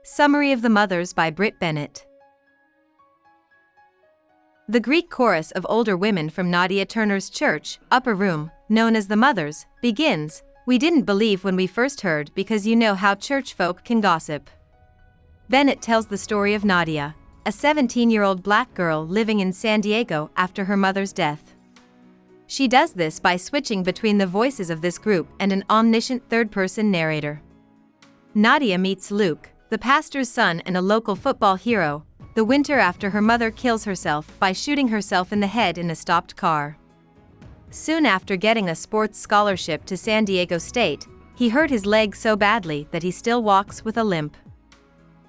Summary of the Mothers by Brit Bennett. The Greek chorus of older women from Nadia Turner's church, Upper Room, known as the Mothers, begins, "We didn't believe when we first heard because you know how church folk can gossip." Bennett tells the story of Nadia, a 17-year-old black girl living in San Diego after her mother's death. She does this by switching between the voices of this group and an omniscient third-person narrator. Nadia meets Luke, the pastor's son and a local football hero, the winter after her mother kills herself by shooting herself in the head in a stopped car. Soon after getting a sports scholarship to San Diego State, he hurt his leg so badly that he still walks with a limp.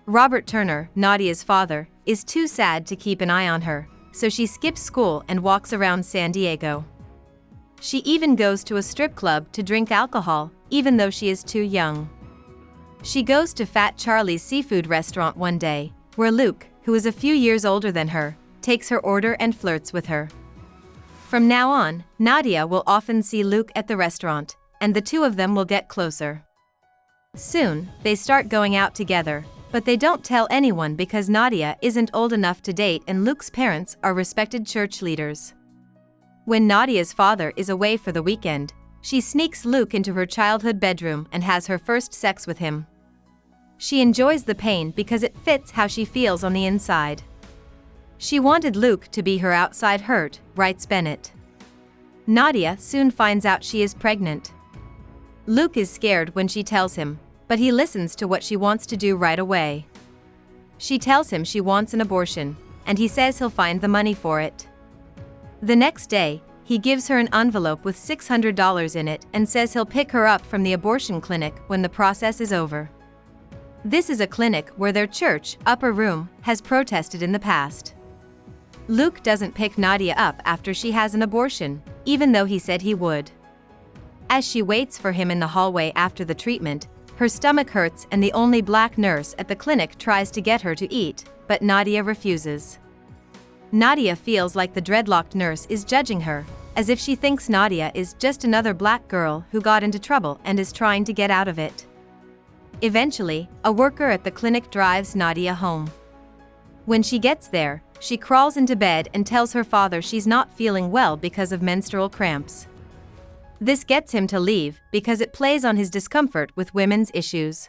Robert Turner, Nadia's father, is too sad to keep an eye on her, so she skips school and walks around San Diego. She even goes to a strip club to drink alcohol, even though she is too young. She goes to Fat Charlie's seafood restaurant one day, where Luke, who is a few years older than her, takes her order and flirts with her. From now on, Nadia will often see Luke at the restaurant, and the two of them will get closer. Soon, they start going out together, but they don't tell anyone because Nadia isn't old enough to date and Luke's parents are respected church leaders. When Nadia's father is away for the weekend, she sneaks Luke into her childhood bedroom and has her first sex with him. She enjoys the pain because it fits how she feels on the inside. She wanted Luke to be her outside hurt, writes Bennett. Nadia soon finds out she is pregnant. Luke is scared when she tells him, but he listens to what she wants to do right away. She tells him she wants an abortion, and he says he'll find the money for it. The next day, he gives her an envelope with $600 in it and says he'll pick her up from the abortion clinic when the process is over. This is a clinic where their church, Upper Room, has protested in the past. Luke doesn't pick Nadia up after she has an abortion, even though he said he would. As she waits for him in the hallway after the treatment, her stomach hurts and the only black nurse at the clinic tries to get her to eat, but Nadia refuses. Nadia feels like the dreadlocked nurse is judging her, as if she thinks Nadia is just another black girl who got into trouble and is trying to get out of it. Eventually, a worker at the clinic drives Nadia home. When she gets there, she crawls into bed and tells her father she's not feeling well because of menstrual cramps. This gets him to leave because it plays on his discomfort with women's issues.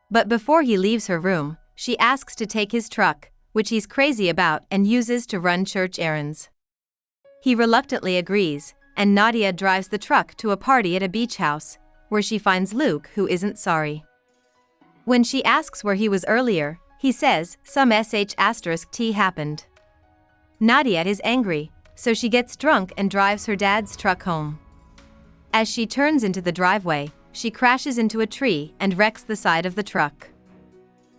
But before he leaves her room, she asks to take his truck, which he's crazy about and uses to run church errands. He reluctantly agrees, and Nadia drives the truck to a party at a beach house, where she finds Luke, who isn't sorry. When she asks where he was earlier, he says some sh*t happened. Nadia is angry, so she gets drunk and drives her dad's truck home. As she turns into the driveway, she crashes into a tree and wrecks the side of the truck.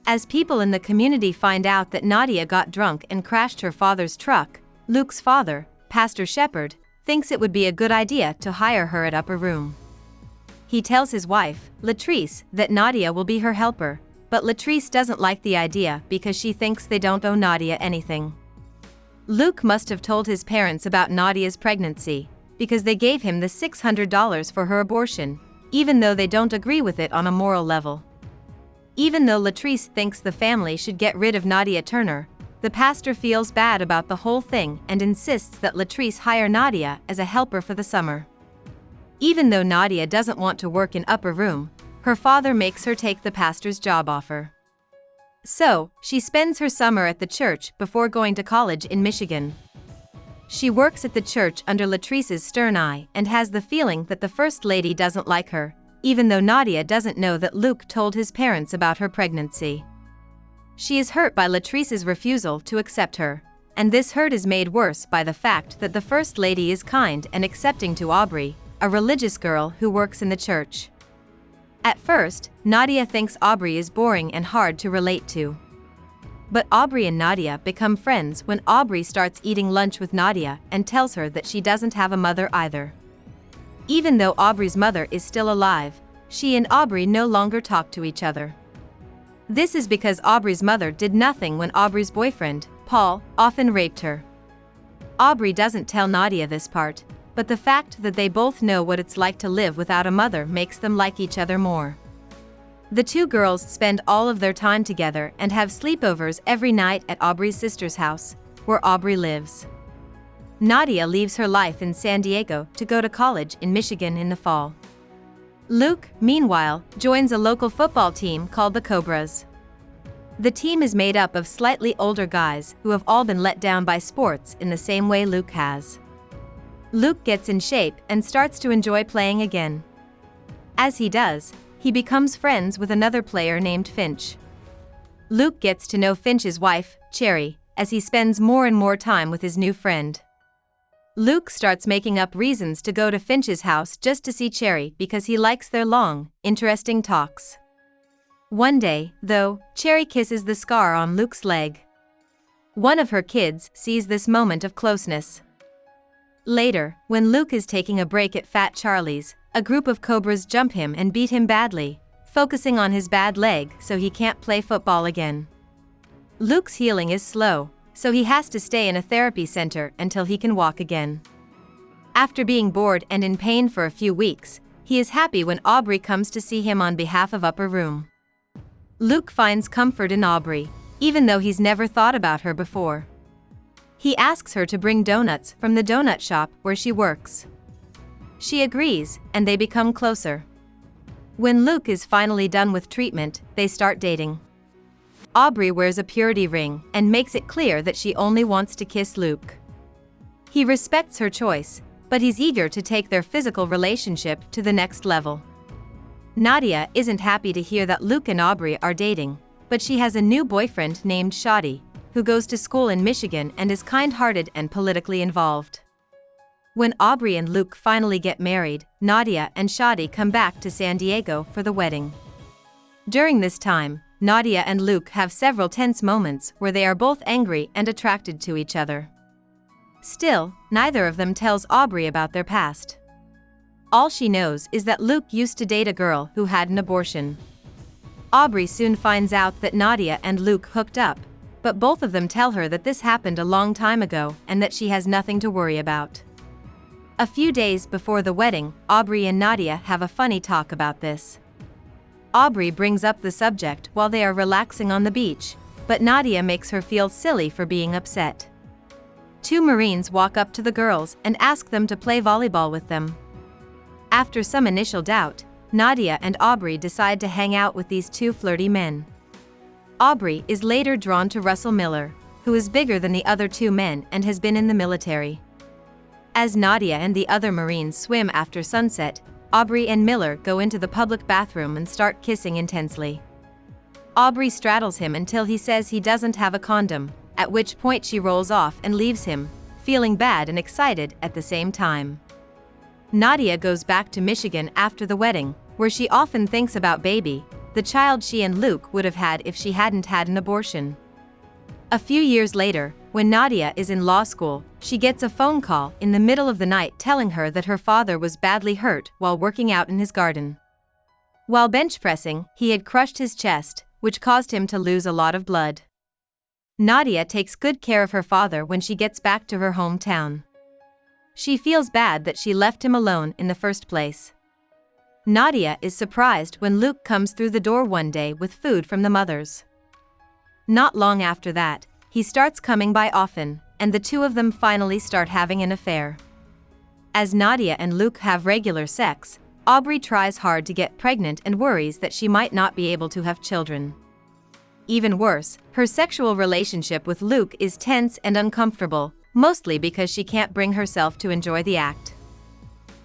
As people in the community find out that Nadia got drunk and crashed her father's truck, Luke's father, Pastor Shepherd, thinks it would be a good idea to hire her at Upper Room. He tells his wife, Latrice, that Nadia will be her helper, but Latrice doesn't like the idea because she thinks they don't owe Nadia anything. Luke must have told his parents about Nadia's pregnancy, because they gave him the $600 for her abortion, even though they don't agree with it on a moral level. Even though Latrice thinks the family should get rid of Nadia Turner, the pastor feels bad about the whole thing and insists that Latrice hire Nadia as a helper for the summer. Even though Nadia doesn't want to work in Upper Room, her father makes her take the pastor's job offer. So, she spends her summer at the church before going to college in Michigan. She works at the church under Latrice's stern eye and has the feeling that the First Lady doesn't like her, even though Nadia doesn't know that Luke told his parents about her pregnancy. She is hurt by Latrice's refusal to accept her, and this hurt is made worse by the fact that the First Lady is kind and accepting to Aubry, a religious girl who works in the church. At first, Nadia thinks Aubry is boring and hard to relate to. But Aubry and Nadia become friends when Aubry starts eating lunch with Nadia and tells her that she doesn't have a mother either. Even though Aubry's mother is still alive, she and Aubry no longer talk to each other. This is because Aubry's mother did nothing when Aubry's boyfriend, Paul, often raped her. Aubry doesn't tell Nadia this part, but the fact that they both know what it's like to live without a mother makes them like each other more. The two girls spend all of their time together and have sleepovers every night at Aubry's sister's house, where Aubry lives. Nadia leaves her life in San Diego to go to college in Michigan in the fall. Luke, meanwhile, joins a local football team called the Cobras. The team is made up of slightly older guys who have all been let down by sports in the same way Luke has. Luke gets in shape and starts to enjoy playing again. As he does, he becomes friends with another player named Finch. Luke gets to know Finch's wife, Cherry, as he spends more and more time with his new friend. Luke starts making up reasons to go to Finch's house just to see Cherry because he likes their long, interesting talks. One day, though, Cherry kisses the scar on Luke's leg. One of her kids sees this moment of closeness. Later, when Luke is taking a break at Fat Charlie's, a group of Cobras jump him and beat him badly, focusing on his bad leg so he can't play football again. Luke's healing is slow, so he has to stay in a therapy center until he can walk again. After being bored and in pain for a few weeks, he is happy when Aubry comes to see him on behalf of Upper Room. Luke finds comfort in Aubry, even though he's never thought about her before. He asks her to bring donuts from the donut shop where she works. She agrees, and they become closer. When Luke is finally done with treatment, they start dating. Aubry wears a purity ring and makes it clear that she only wants to kiss Luke. He respects her choice, but he's eager to take their physical relationship to the next level. Nadia isn't happy to hear that Luke and Aubry are dating, but she has a new boyfriend named Shadi, who goes to school in Michigan and is kind-hearted and politically involved. When Aubry and Luke finally get married, Nadia and Shadi come back to San Diego for the wedding. During this time, Nadia and Luke have several tense moments where they are both angry and attracted to each other. Still, neither of them tells Aubry about their past. All she knows is that Luke used to date a girl who had an abortion. Aubry soon finds out that Nadia and Luke hooked up, but both of them tell her that this happened a long time ago and that she has nothing to worry about. A few days before the wedding, Aubry and Nadia have a funny talk about this. Aubry brings up the subject while they are relaxing on the beach, but Nadia makes her feel silly for being upset. Two Marines walk up to the girls and ask them to play volleyball with them. After some initial doubt, Nadia and Aubry decide to hang out with these two flirty men. Aubry is later drawn to Russell Miller, who is bigger than the other two men and has been in the military. As Nadia and the other Marines swim after sunset, Aubry and Miller go into the public bathroom and start kissing intensely. Aubry straddles him until he says he doesn't have a condom, at which point she rolls off and leaves him, feeling bad and excited at the same time. Nadia goes back to Michigan after the wedding, where she often thinks about baby, the child she and Luke would have had if she hadn't had an abortion. A few years later, when Nadia is in law school, she gets a phone call in the middle of the night telling her that her father was badly hurt while working out in his garden. While bench pressing, he had crushed his chest, which caused him to lose a lot of blood. Nadia takes good care of her father when she gets back to her hometown. She feels bad that she left him alone in the first place. Nadia is surprised when Luke comes through the door one day with food from the Mothers. Not long after that, he starts coming by often, and the two of them finally start having an affair. As Nadia and Luke have regular sex, Aubry tries hard to get pregnant and worries that she might not be able to have children. Even worse, her sexual relationship with Luke is tense and uncomfortable, mostly because she can't bring herself to enjoy the act.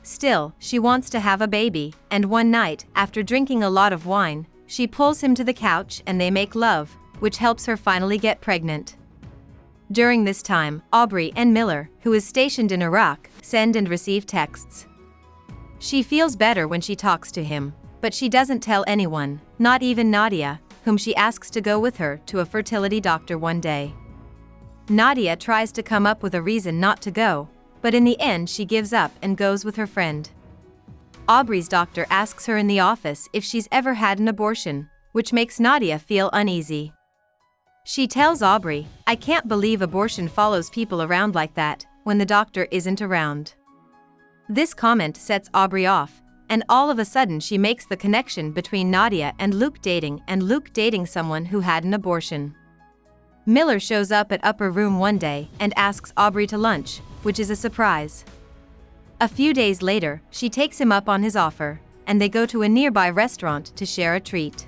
Still, she wants to have a baby, and one night, after drinking a lot of wine, she pulls him to the couch and they make love, which helps her finally get pregnant. During this time, Aubry and Miller, who is stationed in Iraq, send and receive texts. She feels better when she talks to him, but she doesn't tell anyone, not even Nadia, whom she asks to go with her to a fertility doctor one day. Nadia tries to come up with a reason not to go, but in the end she gives up and goes with her friend. Aubry's doctor asks her in the office if she's ever had an abortion, which makes Nadia feel uneasy. She tells Aubry, "I can't believe abortion follows people around like that, when the doctor isn't around." This comment sets Aubry off, and all of a sudden she makes the connection between Nadia and Luke dating someone who had an abortion. Miller shows up at Upper Room one day and asks Aubry to lunch, which is a surprise. A few days later, she takes him up on his offer, and they go to a nearby restaurant to share a treat.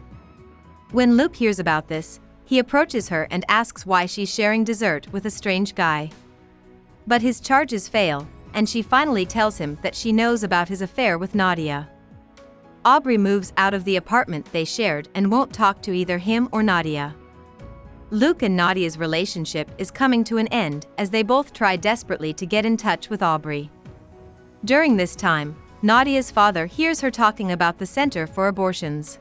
When Luke hears about this, he approaches her and asks why she's sharing dessert with a strange guy. But his charges fail, and she finally tells him that she knows about his affair with Nadia. Aubry moves out of the apartment they shared and won't talk to either him or Nadia. Luke and Nadia's relationship is coming to an end as they both try desperately to get in touch with Aubry. During this time, Nadia's father hears her talking about the Center for Abortions.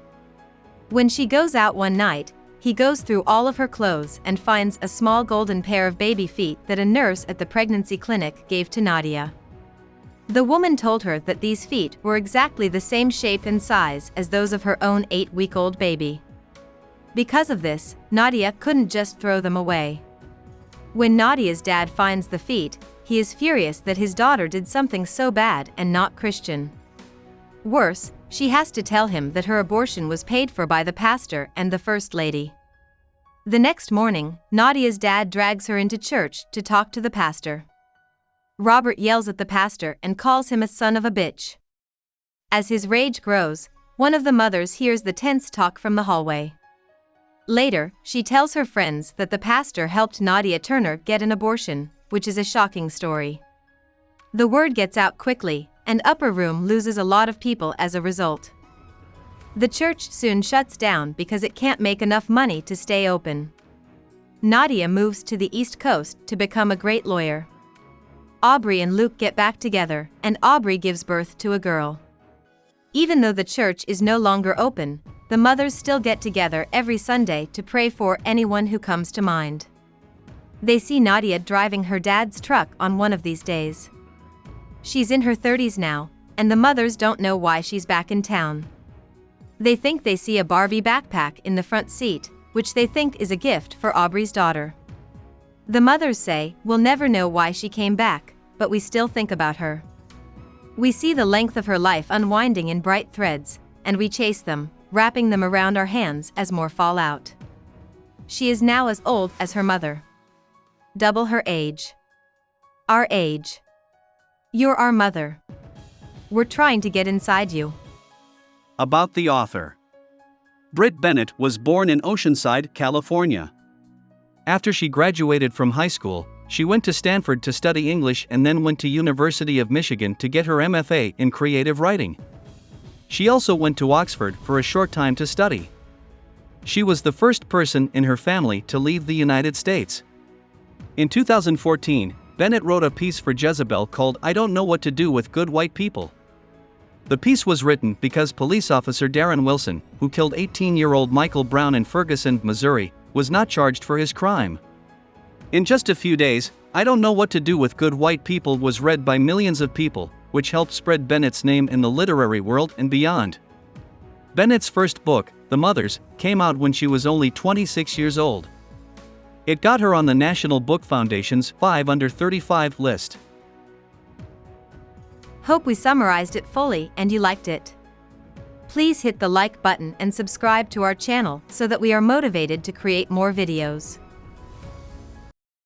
When she goes out one night, he goes through all of her clothes and finds a small golden pair of baby feet that a nurse at the pregnancy clinic gave to Nadia. The woman told her that these feet were exactly the same shape and size as those of her own 8-week-old baby. Because of this, Nadia couldn't just throw them away. When Nadia's dad finds the feet, he is furious that his daughter did something so bad and not Christian. Worse, she has to tell him that her abortion was paid for by the pastor and the First Lady. The next morning, Nadia's dad drags her into church to talk to the pastor. Robert yells at the pastor and calls him a son of a bitch. As his rage grows, one of the mothers hears the tense talk from the hallway. Later, she tells her friends that the pastor helped Nadia Turner get an abortion, which is a shocking story. The word gets out quickly, and Upper Room loses a lot of people as a result. The church soon shuts down because it can't make enough money to stay open. Nadia moves to the East Coast to become a great lawyer. Aubry and Luke get back together, and Aubry gives birth to a girl. Even though the church is no longer open, the mothers still get together every Sunday to pray for anyone who comes to mind. They see Nadia driving her dad's truck on one of these days. She's in her 30s now, and the mothers don't know why she's back in town. They think they see a Barbie backpack in the front seat, which they think is a gift for Aubry's daughter. The mothers say, "We'll never know why she came back, but we still think about her." We see the length of her life unwinding in bright threads, and we chase them, wrapping them around our hands as more fall out. She is now as old as her mother. Double her age. Our age. You're our mother. We're trying to get inside you. About the author. Brit Bennett was born in Oceanside, California. After she graduated from high school, she went to Stanford to study English and then went to University of Michigan to get her MFA in creative writing. She also went to Oxford for a short time to study. She was the first person in her family to leave the United States. In 2014, Bennett wrote a piece for Jezebel called "I Don't Know What to Do with Good White People." The piece was written because police officer Darren Wilson, who killed 18-year-old Michael Brown in Ferguson, Missouri, was not charged for his crime. In just a few days, "I Don't Know What to Do with Good White People" was read by millions of people, which helped spread Bennett's name in the literary world and beyond. Bennett's first book, The Mothers, came out when she was only 26 years old. It got her on the National Book Foundation's 5 Under 35 list. Hope we summarized it fully and you liked it. Please hit the like button and subscribe to our channel so that we are motivated to create more videos.